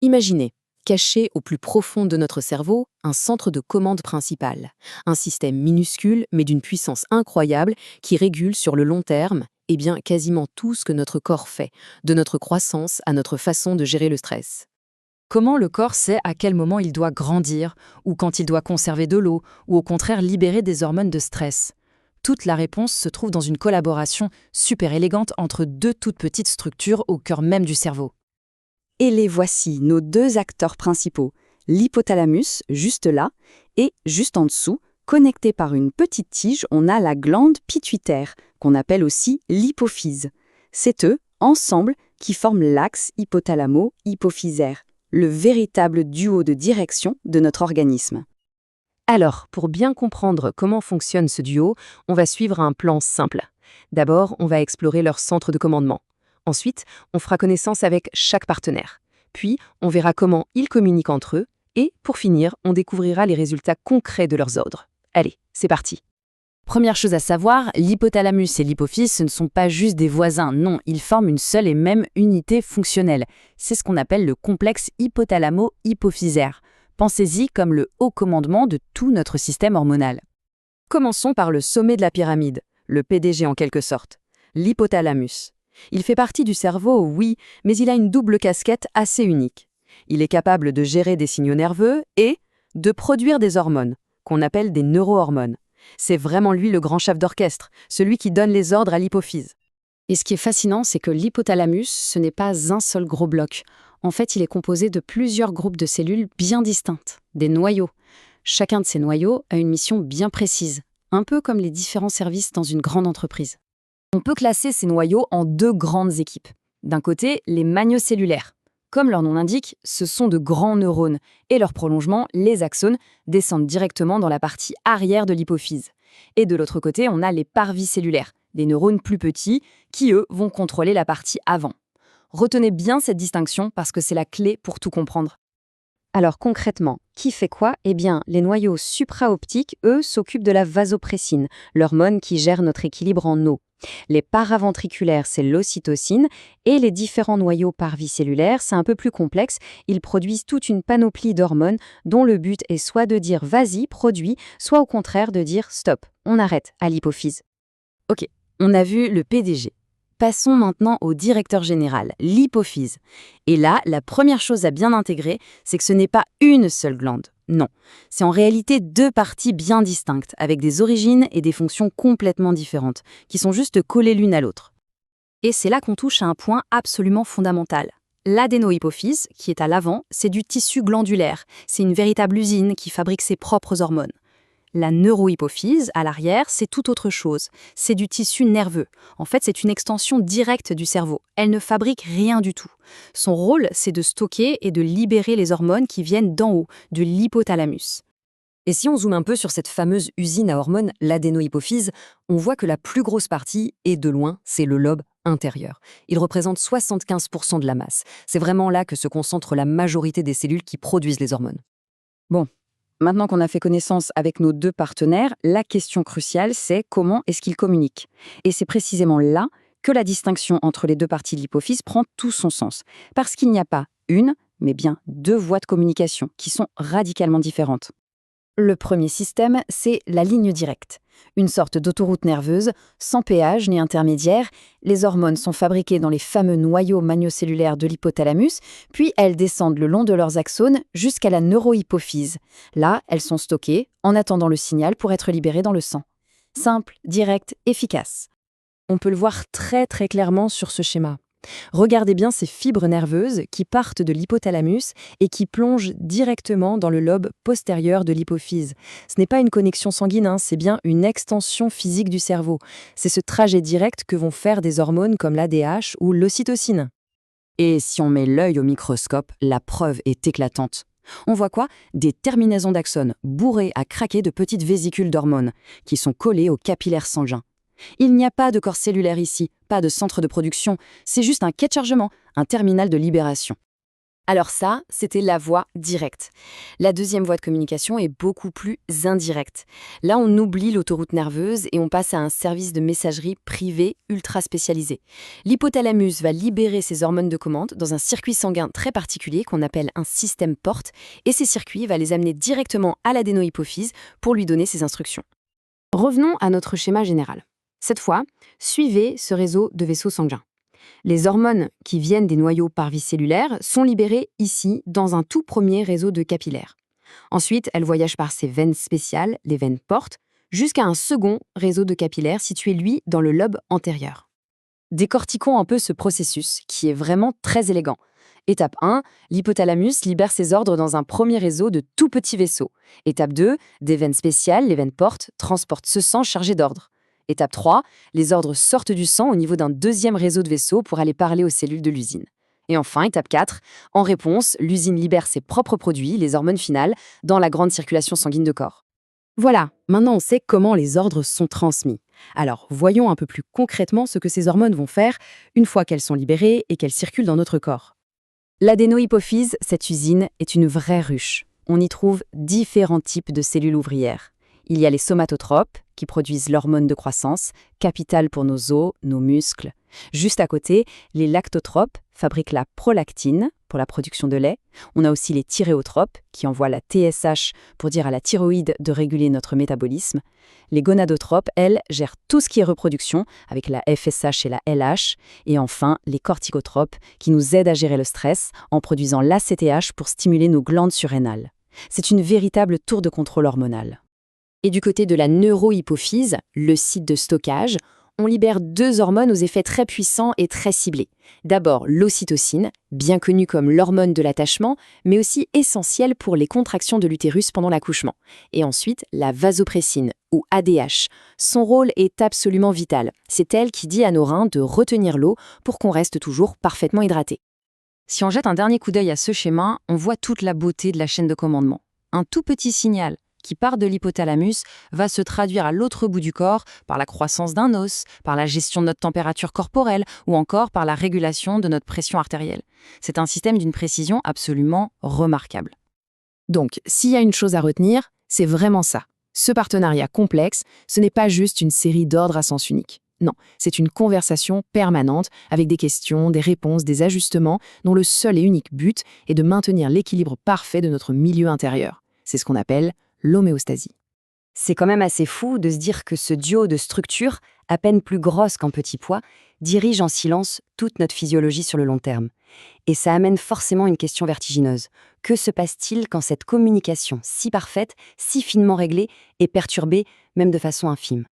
Imaginez, caché au plus profond de notre cerveau, un centre de commande principal, un système minuscule mais d'une puissance incroyable qui régule sur le long terme quasiment tout ce que notre corps fait, de notre croissance à notre façon de gérer le stress. Comment le corps sait à quel moment il doit grandir, ou quand il doit conserver de l'eau, ou au contraire libérer des hormones de stress? Toute la réponse se trouve dans une collaboration super élégante entre deux toutes petites structures au cœur même du cerveau. Et les voici, nos deux acteurs principaux, l'hypothalamus, juste là, et juste en dessous, connecté par une petite tige, on a la glande pituitaire, qu'on appelle aussi l'hypophyse. C'est eux, ensemble, qui forment l'axe hypothalamo-hypophysaire, le véritable duo de direction de notre organisme. Alors, pour bien comprendre comment fonctionne ce duo, on va suivre un plan simple. D'abord, on va explorer leur centre de commandement. Ensuite, on fera connaissance avec chaque partenaire. Puis, on verra comment ils communiquent entre eux. Et, pour finir, on découvrira les résultats concrets de leurs ordres. Allez, c'est parti. Première chose à savoir, l'hypothalamus et l'hypophyse, ce ne sont pas juste des voisins, non, ils forment une seule et même unité fonctionnelle. C'est ce qu'on appelle le complexe hypothalamo-hypophysaire. Pensez-y comme le haut commandement de tout notre système hormonal. Commençons par le sommet de la pyramide, le PDG en quelque sorte, l'hypothalamus. Il fait partie du cerveau, oui, mais il a une double casquette assez unique. Il est capable de gérer des signaux nerveux et de produire des hormones, qu'on appelle des neurohormones. C'est vraiment lui le grand chef d'orchestre, celui qui donne les ordres à l'hypophyse. Et ce qui est fascinant, c'est que l'hypothalamus, ce n'est pas un seul gros bloc. En fait, il est composé de plusieurs groupes de cellules bien distinctes, des noyaux. Chacun de ces noyaux a une mission bien précise, un peu comme les différents services dans une grande entreprise. On peut classer ces noyaux en deux grandes équipes. D'un côté, les magnocellulaires. Comme leur nom l'indique, ce sont de grands neurones, et leur prolongement, les axones, descendent directement dans la partie arrière de l'hypophyse. Et de l'autre côté, on a les parvicellulaires, des neurones plus petits, qui eux vont contrôler la partie avant. Retenez bien cette distinction parce que c'est la clé pour tout comprendre. Alors concrètement, qui fait quoi? Eh bien, les noyaux supraoptiques, eux, s'occupent de la vasopressine, l'hormone qui gère notre équilibre en eau. Les paraventriculaires, c'est l'ocytocine, et les différents noyaux parvicellulaires, c'est un peu plus complexe, ils produisent toute une panoplie d'hormones dont le but est soit de dire vas-y, produis, soit au contraire de dire stop, on arrête à l'hypophyse. Ok, on a vu le PDG. Passons maintenant au directeur général, l'hypophyse. Et là, la première chose à bien intégrer, c'est que ce n'est pas une seule glande. Non, c'est en réalité deux parties bien distinctes, avec des origines et des fonctions complètement différentes, qui sont juste collées l'une à l'autre. Et c'est là qu'on touche à un point absolument fondamental. L'adénohypophyse, qui est à l'avant, c'est du tissu glandulaire. C'est une véritable usine qui fabrique ses propres hormones. La neurohypophyse, à l'arrière, c'est tout autre chose. C'est du tissu nerveux. En fait, c'est une extension directe du cerveau. Elle ne fabrique rien du tout. Son rôle, c'est de stocker et de libérer les hormones qui viennent d'en haut, de l'hypothalamus. Et si on zoome un peu sur cette fameuse usine à hormones, l'adénohypophyse, on voit que la plus grosse partie, et de loin, c'est le lobe intérieur. Il représente 75% de la masse. C'est vraiment là que se concentre la majorité des cellules qui produisent les hormones. Bon, maintenant qu'on a fait connaissance avec nos deux partenaires, la question cruciale, c'est comment est-ce qu'ils communiquent? Et c'est précisément là que la distinction entre les deux parties de l'hypophyse prend tout son sens. Parce qu'il n'y a pas une, mais bien deux voies de communication qui sont radicalement différentes. Le premier système, c'est la ligne directe. Une sorte d'autoroute nerveuse, sans péage ni intermédiaire. Les hormones sont fabriquées dans les fameux noyaux magnocellulaires de l'hypothalamus, puis elles descendent le long de leurs axones jusqu'à la neurohypophyse. Là, elles sont stockées, en attendant le signal pour être libérées dans le sang. Simple, direct, efficace. On peut le voir très très clairement sur ce schéma. Regardez bien ces fibres nerveuses qui partent de l'hypothalamus et qui plongent directement dans le lobe postérieur de l'hypophyse. Ce n'est pas une connexion sanguine, c'est bien une extension physique du cerveau. C'est ce trajet direct que vont faire des hormones comme l'ADH ou l'ocytocine. Et si on met l'œil au microscope, la preuve est éclatante. On voit quoi? Des terminaisons d'axones bourrées à craquer de petites vésicules d'hormones qui sont collées aux capillaires sanguins. Il n'y a pas de corps cellulaire ici, pas de centre de production, c'est juste un quai de chargement, un terminal de libération. Alors ça, c'était la voie directe. La deuxième voie de communication est beaucoup plus indirecte. Là, on oublie l'autoroute nerveuse et on passe à un service de messagerie privé ultra spécialisé. L'hypothalamus va libérer ses hormones de commande dans un circuit sanguin très particulier qu'on appelle un système porte, et ces circuits vont les amener directement à l'adénohypophyse pour lui donner ses instructions. Revenons à notre schéma général. Cette fois, suivez ce réseau de vaisseaux sanguins. Les hormones qui viennent des noyaux parvicellulaires sont libérées ici, dans un tout premier réseau de capillaires. Ensuite, elles voyagent par ces veines spéciales, les veines portes, jusqu'à un second réseau de capillaires situé, lui, dans le lobe antérieur. Décortiquons un peu ce processus, qui est vraiment très élégant. Étape 1, l'hypothalamus libère ses ordres dans un premier réseau de tout petits vaisseaux. Étape 2, des veines spéciales, les veines portes, transportent ce sang chargé d'ordres. Étape 3, les ordres sortent du sang au niveau d'un deuxième réseau de vaisseaux pour aller parler aux cellules de l'usine. Et enfin, étape 4, en réponse, l'usine libère ses propres produits, les hormones finales, dans la grande circulation sanguine de corps. Voilà, maintenant on sait comment les ordres sont transmis. Alors, voyons un peu plus concrètement ce que ces hormones vont faire une fois qu'elles sont libérées et qu'elles circulent dans notre corps. L'adénohypophyse, cette usine, est une vraie ruche. On y trouve différents types de cellules ouvrières. Il y a les somatotropes, qui produisent l'hormone de croissance, capitale pour nos os, nos muscles. Juste à côté, les lactotropes fabriquent la prolactine pour la production de lait. On a aussi les thyréotropes, qui envoient la TSH pour dire à la thyroïde de réguler notre métabolisme. Les gonadotropes, elles, gèrent tout ce qui est reproduction, avec la FSH et la LH. Et enfin, les corticotropes, qui nous aident à gérer le stress en produisant l'ACTH pour stimuler nos glandes surrénales. C'est une véritable tour de contrôle hormonal. Et du côté de la neurohypophyse, le site de stockage, on libère deux hormones aux effets très puissants et très ciblés. D'abord l'ocytocine, bien connue comme l'hormone de l'attachement, mais aussi essentielle pour les contractions de l'utérus pendant l'accouchement. Et ensuite la vasopressine, ou ADH. Son rôle est absolument vital. C'est elle qui dit à nos reins de retenir l'eau pour qu'on reste toujours parfaitement hydraté. Si on jette un dernier coup d'œil à ce schéma, on voit toute la beauté de la chaîne de commandement. Un tout petit signal qui part de l'hypothalamus va se traduire à l'autre bout du corps par la croissance d'un os, par la gestion de notre température corporelle ou encore par la régulation de notre pression artérielle. C'est un système d'une précision absolument remarquable. Donc, s'il y a une chose à retenir, c'est vraiment ça. Ce partenariat complexe, ce n'est pas juste une série d'ordres à sens unique. Non, c'est une conversation permanente avec des questions, des réponses, des ajustements dont le seul et unique but est de maintenir l'équilibre parfait de notre milieu intérieur. C'est ce qu'on appelle l'homéostasie. C'est quand même assez fou de se dire que ce duo de structures, à peine plus grosses qu'un petit pois, dirige en silence toute notre physiologie sur le long terme. Et ça amène forcément une question vertigineuse. Que se passe-t-il quand cette communication si parfaite, si finement réglée, est perturbée, même de façon infime ?